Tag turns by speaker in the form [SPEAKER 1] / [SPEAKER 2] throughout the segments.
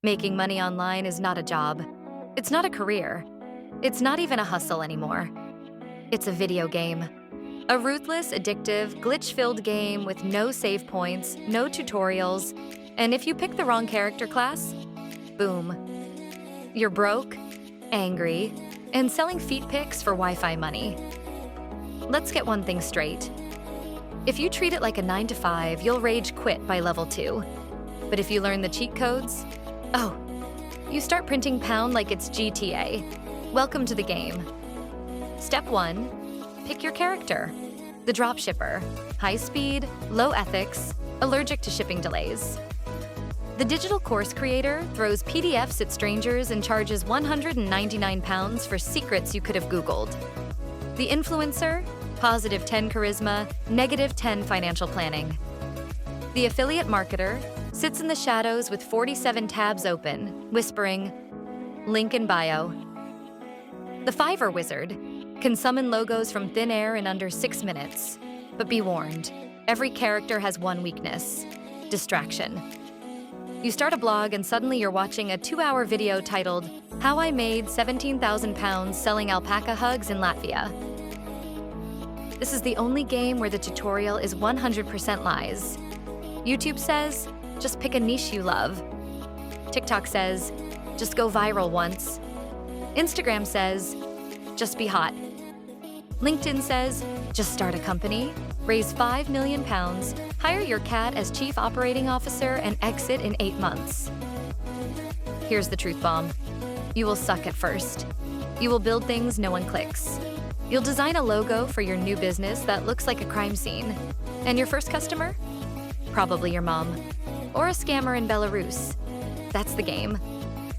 [SPEAKER 1] Making money online is not a job. It's not a career. It's not even a hustle anymore. It's a video game. A ruthless, addictive, glitch-filled game with no save points, no tutorials, and if you pick the wrong character class, boom. You're broke, angry, and selling feet pics for Wi-Fi money. Let's get one thing straight. If you treat it like a 9-to-5, you'll rage quit by level 2. But if you learn the cheat codes, oh, you start printing pound like it's GTA. Welcome to the game. Step 1, pick your character. The dropshipper, high speed, low ethics, allergic to shipping delays. The digital course creator throws PDFs at strangers and charges £199 for secrets you could have Googled. The influencer, positive 10 charisma, negative 10 financial planning. The affiliate marketer sits in the shadows with 47 tabs open, whispering, link in bio. The Fiverr wizard can summon logos from thin air in under 6 minutes. But be warned, every character has one weakness: distraction. You start a blog and suddenly you're watching a 2-hour video titled, How I Made £17,000 Selling Alpaca Hugs in Latvia. This is the only game where the tutorial is 100% lies. YouTube says, just pick a niche you love. TikTok says, just go viral once. Instagram says, just be hot. LinkedIn says, just start a company, raise £5 million, hire your cat as chief operating officer, and exit in 8 months. Here's the truth bomb. You will suck at first. You will build things no one clicks. You'll design a logo for your new business that looks like a crime scene. And your first customer? Probably your mom. Or a scammer in Belarus. That's the game.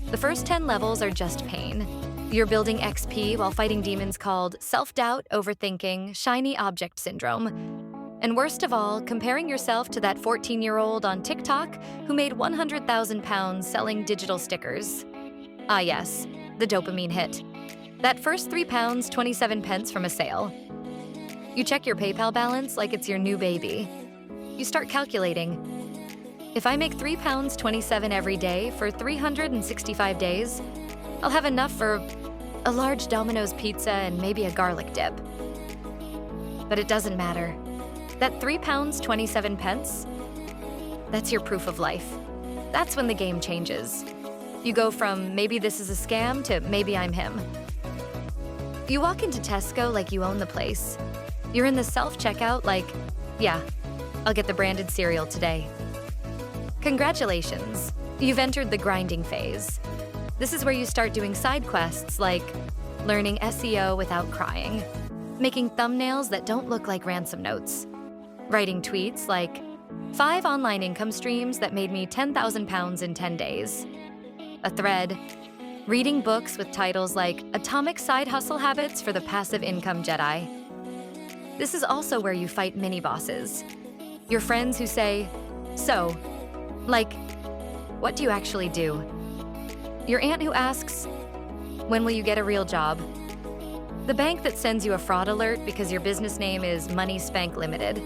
[SPEAKER 1] The first 10 levels are just pain. You're building XP while fighting demons called self-doubt, overthinking, shiny object syndrome. And worst of all, comparing yourself to that 14-year-old on TikTok who made £100,000 selling digital stickers. Ah yes, the dopamine hit. That first £3.27 from a sale. You check your PayPal balance like it's your new baby. You start calculating. If I make £3.27 every day for 365 days, I'll have enough for a large Domino's pizza and maybe a garlic dip. But it doesn't matter. That £3.27, that's your proof of life. That's when the game changes. You go from maybe this is a scam to maybe I'm him. You walk into Tesco like you own the place. You're in the self-checkout like, yeah, I'll get the branded cereal today. Congratulations, you've entered the grinding phase. This is where you start doing side quests like learning SEO without crying, making thumbnails that don't look like ransom notes, writing tweets like 5 online income streams that made me £10,000 in 10 days, a thread, reading books with titles like Atomic Side Hustle Habits for the Passive Income Jedi. This is also where you fight mini-bosses, your friends who say, so, like, what do you actually do? Your aunt who asks, when will you get a real job? The bank that sends you a fraud alert because your business name is Money Spank Limited.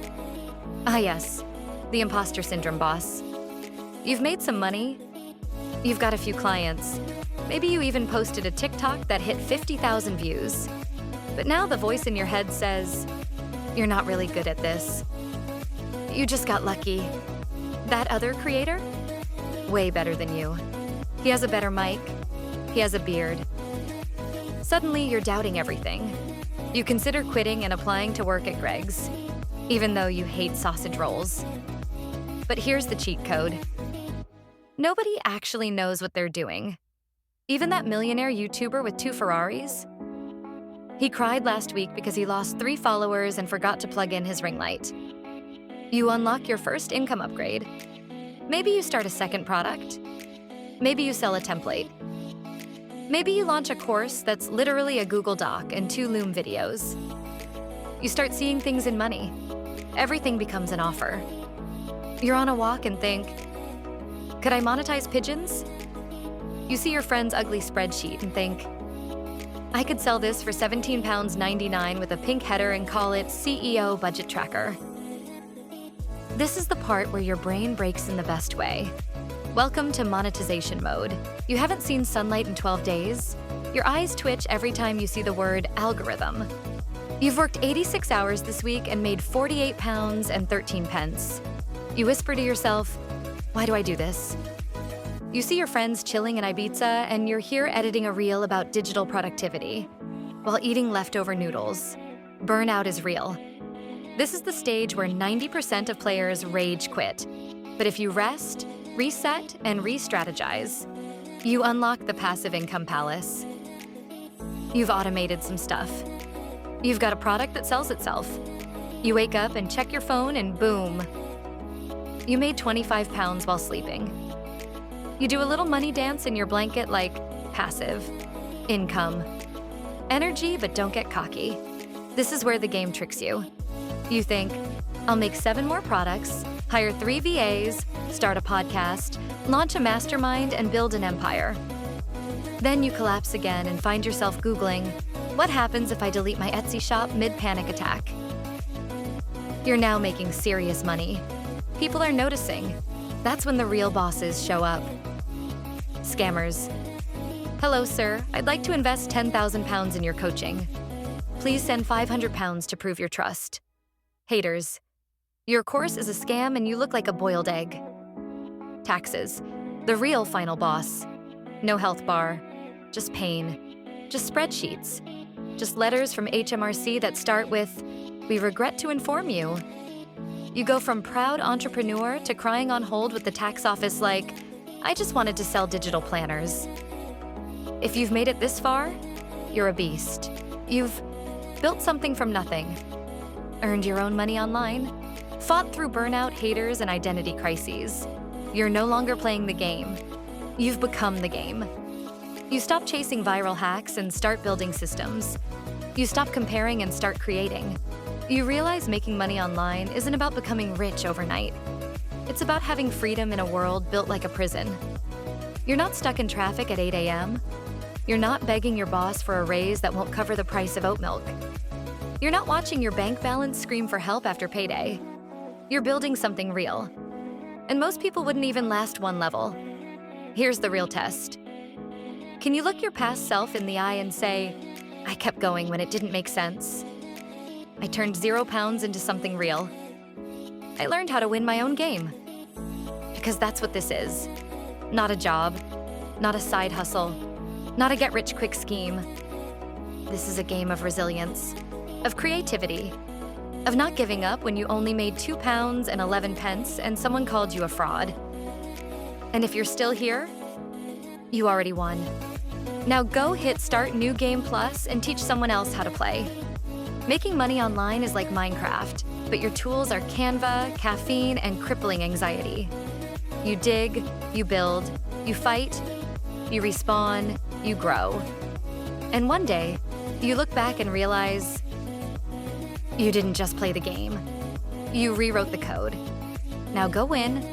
[SPEAKER 1] Ah yes, the imposter syndrome boss. You've made some money. You've got a few clients. Maybe you even posted a TikTok that hit 50,000 views. But now the voice in your head says, you're not really good at this. You just got lucky. That other creator? Way better than you. He has a better mic. He has a beard. Suddenly, you're doubting everything. You consider quitting and applying to work at Greg's, even though you hate sausage rolls. But here's the cheat code. Nobody actually knows what they're doing. Even that millionaire YouTuber with 2 Ferraris? He cried last week because he lost 3 followers and forgot to plug in his ring light. You unlock your first income upgrade. Maybe you start a second product. Maybe you sell a template. Maybe you launch a course that's literally a Google Doc and 2 Loom videos. You start seeing things in money. Everything becomes an offer. You're on a walk and think, could I monetize pigeons? You see your friend's ugly spreadsheet and think, I could sell this for £17.99 with a pink header and call it CEO Budget Tracker. This is the part where your brain breaks in the best way. Welcome to monetization mode. You haven't seen sunlight in 12 days? Your eyes twitch every time you see the word algorithm. You've worked 86 hours this week and made £48 and 13 pence. You whisper to yourself, why do I do this? You see your friends chilling in Ibiza and you're here editing a reel about digital productivity while eating leftover noodles. Burnout is real. This is the stage where 90% of players rage quit. But if you rest, reset, and re-strategize, you unlock the passive income palace. You've automated some stuff. You've got a product that sells itself. You wake up and check your phone and boom, you made £25 while sleeping. You do a little money dance in your blanket like passive income. Energy, but don't get cocky. This is where the game tricks you. You think, I'll make 7 more products, hire 3 VAs, start a podcast, launch a mastermind, and build an empire. Then you collapse again and find yourself Googling, what happens if I delete my Etsy shop mid-panic attack? You're now making serious money. People are noticing. That's when the real bosses show up. Scammers. Hello, sir. I'd like to invest £10,000 in your coaching. Please send £500 to prove your trust. Haters. Your course is a scam and you look like a boiled egg. Taxes. The real final boss. No health bar. Just pain. Just spreadsheets. Just letters from HMRC that start with, "We regret to inform you." You go from proud entrepreneur to crying on hold with the tax office like, I just wanted to sell digital planners. If you've made it this far, you're a beast. You've built something from nothing, earned your own money online, fought through burnout, haters, and identity crises. You're no longer playing the game. You've become the game. You stop chasing viral hacks and start building systems. You stop comparing and start creating. You realize making money online isn't about becoming rich overnight. It's about having freedom in a world built like a prison. You're not stuck in traffic at 8 a.m. You're not begging your boss for a raise that won't cover the price of oat milk. You're not watching your bank balance scream for help after payday. You're building something real. And most people wouldn't even last 1 level. Here's the real test. Can you look your past self in the eye and say, I kept going when it didn't make sense. I turned £0 into something real. I learned how to win my own game. Because that's what this is. Not a job, not a side hustle, not a get-rich-quick scheme. This is a game of resilience, of creativity, of not giving up when you only made £2 and 11 pence and someone called you a fraud. And if you're still here, you already won. Now go hit Start New Game Plus and teach someone else how to play. Making money online is like Minecraft, but your tools are Canva, caffeine, and crippling anxiety. You dig, you build, you fight, you respawn, you grow. And one day, you look back and realize you didn't just play the game. You rewrote the code. Now go win,